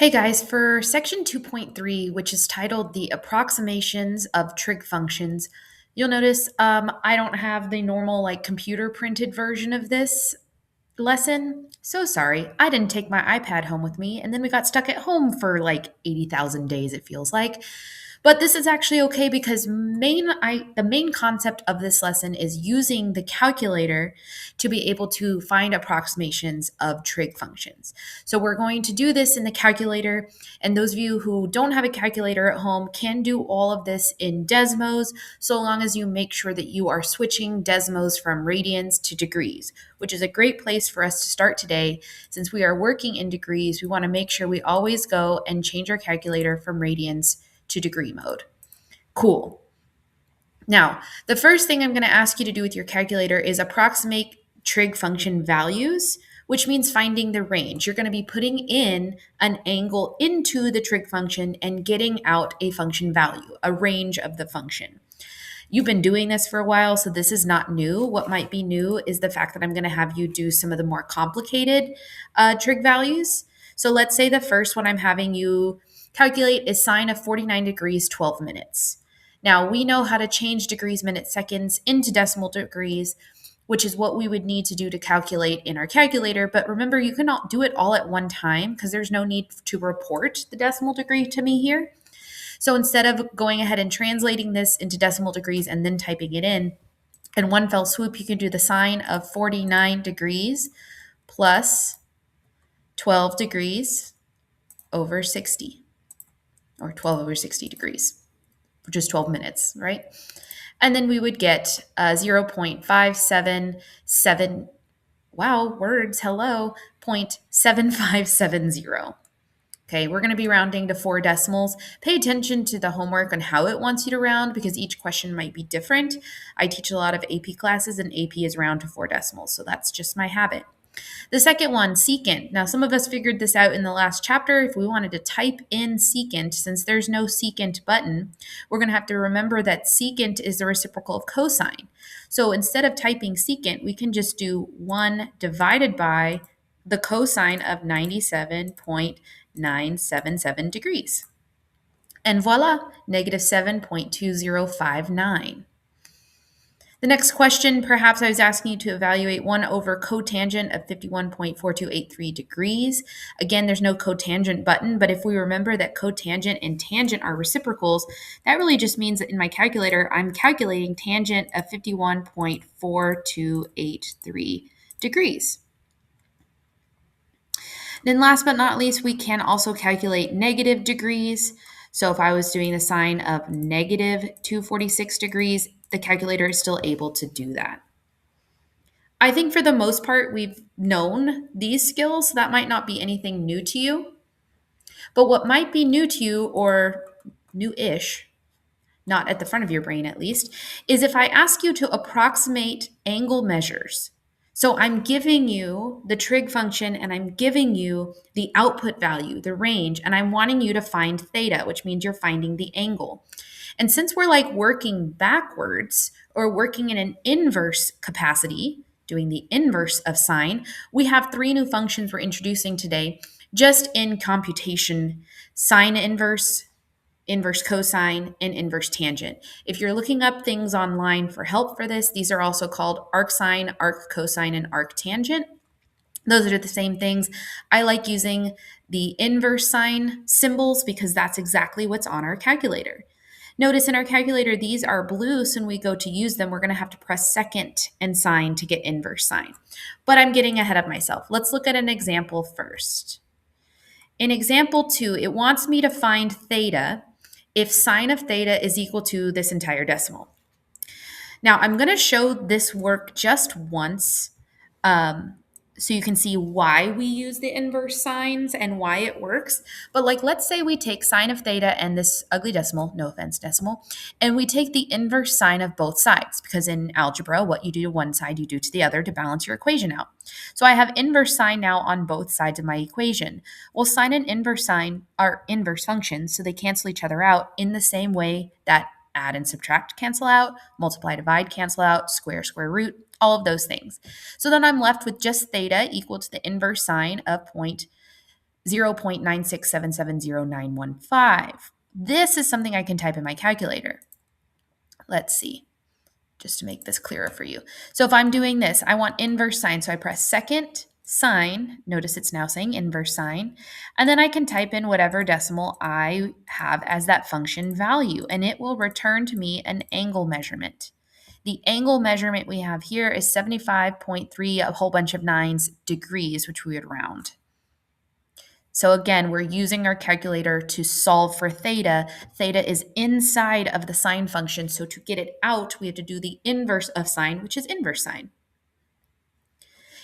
Hey guys, for section 2.3, which is titled The Approximations of Trig Functions, you'll notice I don't have the normal computer printed version of this lesson. So sorry, I didn't take my iPad home with me, and then we got stuck at home for 80,000 days, it feels like. But this is actually okay because the main concept of this lesson is using the calculator to be able to find approximations of trig functions. So we're going to do this in the calculator, and those of you who don't have a calculator at home can do all of this in Desmos, so long as you make sure that you are switching Desmos from radians to degrees, which is a great place for us to start today. Since we are working in degrees, we want to make sure we always go and change our calculator from radians to degree mode. Cool. Now, the first thing I'm going to ask you to do with your calculator is approximate trig function values, which means finding the range. You're going to be putting in an angle into the trig function and getting out a function value, a range of the function. You've been doing this for a while, so this is not new. What might be new is the fact that I'm going to have you do some of the more complicated trig values. So let's say the first one I'm having you calculate is sine of 49 degrees, 12 minutes. Now, we know how to change degrees, minutes, seconds into decimal degrees, which is what we would need to do to calculate in our calculator. But remember, you cannot do it all at one time because there's no need to report the decimal degree to me here. So instead of going ahead and translating this into decimal degrees and then typing it in one fell swoop, you can do the sine of 49 degrees plus 12 degrees over 60. Or 12 over 60 degrees, which is 12 minutes, right? And then we would get 0.577, wow, words, hello, 0.7570. Okay, we're going to be rounding to 4 decimals. Pay attention to the homework on how it wants you to round because each question might be different. I teach a lot of AP classes and AP is round to 4 decimals, so that's just my habit. The second one, secant. Now, some of us figured this out in the last chapter. If we wanted to type in secant, since there's no secant button, we're going to have to remember that secant is the reciprocal of cosine. So instead of typing secant, we can just do 1 divided by the cosine of 97.977 degrees. And voila, negative 7.2059. The next question, perhaps I was asking you to evaluate 1 over cotangent of 51.4283 degrees. Again, there's no cotangent button, but if we remember that cotangent and tangent are reciprocals, that really just means that in my calculator, I'm calculating tangent of 51.4283 degrees. Then last but not least, we can also calculate negative degrees. So if I was doing the sine of negative 246 degrees, the calculator is still able to do that. I think for the most part, we've known these skills. So that might not be anything new to you. But what might be new to you, or new-ish, not at the front of your brain at least, is if I ask you to approximate angle measures. So I'm giving you the trig function and I'm giving you the output value, the range, and I'm wanting you to find theta, which means you're finding the angle. And since we're working backwards or working in an inverse capacity, doing the inverse of sine, we have 3 new functions we're introducing today just in computation: sine inverse, inverse cosine, and inverse tangent. If you're looking up things online for help for this, these are also called arcsine, arccosine, and arctangent. Those are the same things. I like using the inverse sine symbols because that's exactly what's on our calculator. Notice in our calculator, these are blue, so when we go to use them, we're going to have to press second and sine to get inverse sine. But I'm getting ahead of myself. Let's look at an example first. In example 2, it wants me to find theta if sine of theta is equal to this entire decimal. Now, I'm going to show this work just once so you can see why we use the inverse signs and why it works. But let's say we take sine of theta and this ugly decimal, no offense decimal, and we take the inverse sine of both sides, because in algebra, what you do to one side, you do to the other to balance your equation out. So I have inverse sine now on both sides of my equation. Well, sine and inverse sine are inverse functions, so they cancel each other out in the same way that add and subtract cancel out, multiply, divide cancel out, square, square root, all of those things. So then I'm left with just theta equal to the inverse sine of 0.9677015. This is something I can type in my calculator. Let's see, just to make this clearer for you. So if I'm doing this, I want inverse sine. So I press second sine. Notice it's now saying inverse sine. And then I can type in whatever decimal I have as that function value, and it will return to me an angle measurement. The angle measurement we have here is 75.3, a whole bunch of nines, degrees, which we would round. So again, we're using our calculator to solve for theta. Theta is inside of the sine function. So to get it out, we have to do the inverse of sine, which is inverse sine.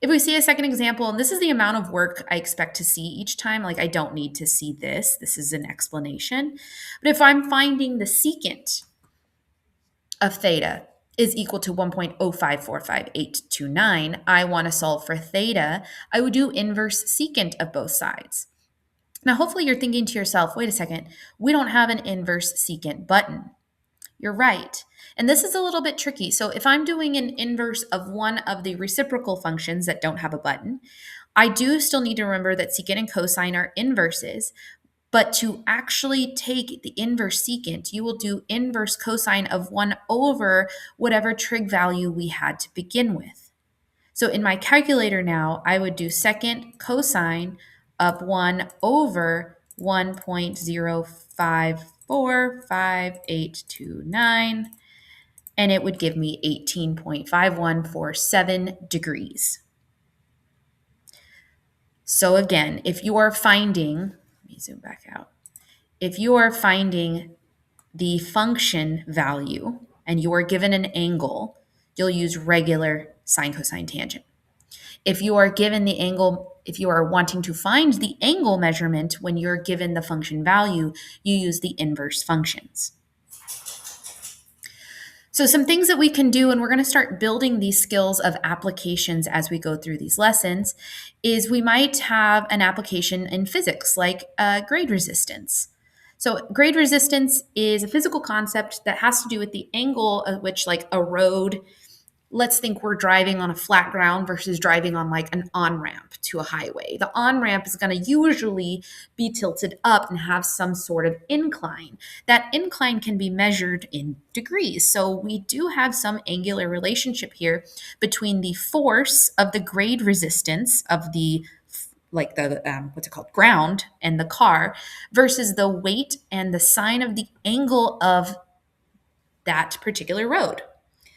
If we see a second example, and this is the amount of work I expect to see each time, like I don't need to see this. This is an explanation. But if I'm finding the secant of theta is equal to 1.0545829, I want to solve for theta, I would do inverse secant of both sides. Now, hopefully you're thinking to yourself, wait a second, we don't have an inverse secant button. You're right. And this is a little bit tricky. So if I'm doing an inverse of one of the reciprocal functions that don't have a button, I do still need to remember that secant and cosine are inverses. But to actually take the inverse secant, you will do inverse cosine of 1 over whatever trig value we had to begin with. So in my calculator now, I would do second cosine of 1 over 1.0545829, and it would give me 18.5147 degrees. So again, if you are finding, let me zoom back out. If you are finding the function value and you are given an angle, you'll use regular sine, cosine, tangent. If you are given the angle, if you are wanting to find the angle measurement when you're given the function value, you use the inverse functions. So some things that we can do, and we're going to start building these skills of applications as we go through these lessons, is we might have an application in physics like grade resistance. So grade resistance is a physical concept that has to do with the angle at which like a road, let's think we're driving on a flat ground versus driving on like an on-ramp to a highway. The on-ramp is going to usually be tilted up and have some sort of incline. That incline can be measured in degrees. So we do have some angular relationship here between the force of the grade resistance of the ground and the car versus the weight and the sine of the angle of that particular road.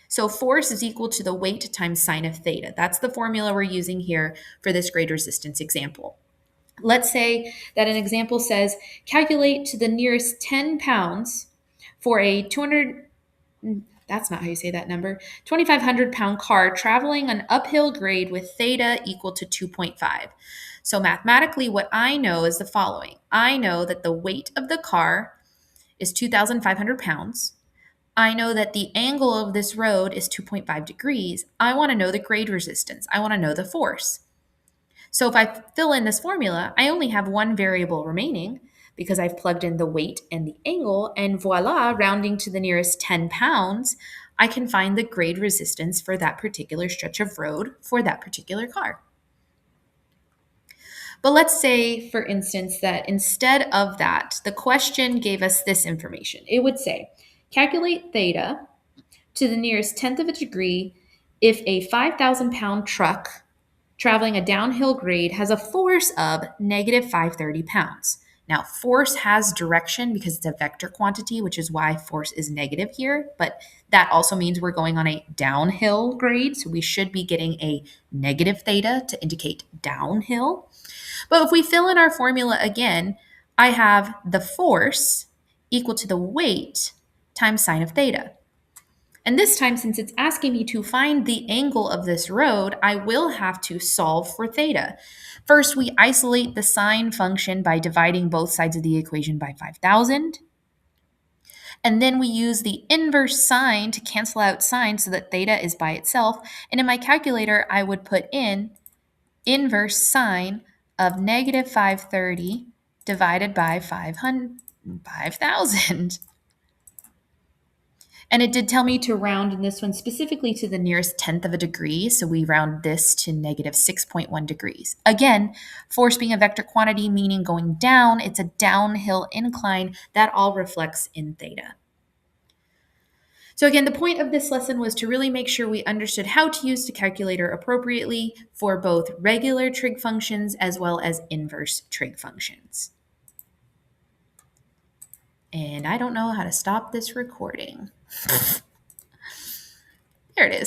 So force is equal to the weight times sine of theta. That's the formula we're using here for this grade resistance example. Let's say that an example says, calculate to the nearest 10 pounds for a 200, that's not how you say that number, 2,500 pound car traveling an uphill grade with theta equal to 2.5. So mathematically, what I know is the following. I know that the weight of the car is 2,500 pounds. I know that the angle of this road is 2.5 degrees. I want to know the grade resistance. I want to know the force. So if I fill in this formula, I only have one variable remaining because I've plugged in the weight and the angle, and voila, rounding to the nearest 10 pounds, I can find the grade resistance for that particular stretch of road for that particular car. But let's say, for instance, that instead of that, the question gave us this information. It would say, calculate theta to the nearest tenth of a degree if a 5,000 pound truck traveling a downhill grade has a force of negative 530 pounds. Now, force has direction because it's a vector quantity, which is why force is negative here. But that also means we're going on a downhill grade. So we should be getting a negative theta to indicate downhill. But if we fill in our formula again, I have the force equal to the weight times sine of theta. And this time, since it's asking me to find the angle of this road, I will have to solve for theta. First, we isolate the sine function by dividing both sides of the equation by 5,000. And then we use the inverse sine to cancel out sine so that theta is by itself. And in my calculator, I would put in inverse sine of negative 530 divided by 5,000. And it did tell me to round in this one specifically to the nearest tenth of a degree. So we round this to negative 6.1 degrees. Again, force being a vector quantity, meaning going down, it's a downhill incline. That all reflects in theta. So again, the point of this lesson was to really make sure we understood how to use the calculator appropriately for both regular trig functions as well as inverse trig functions. And I don't know how to stop this recording. There it is.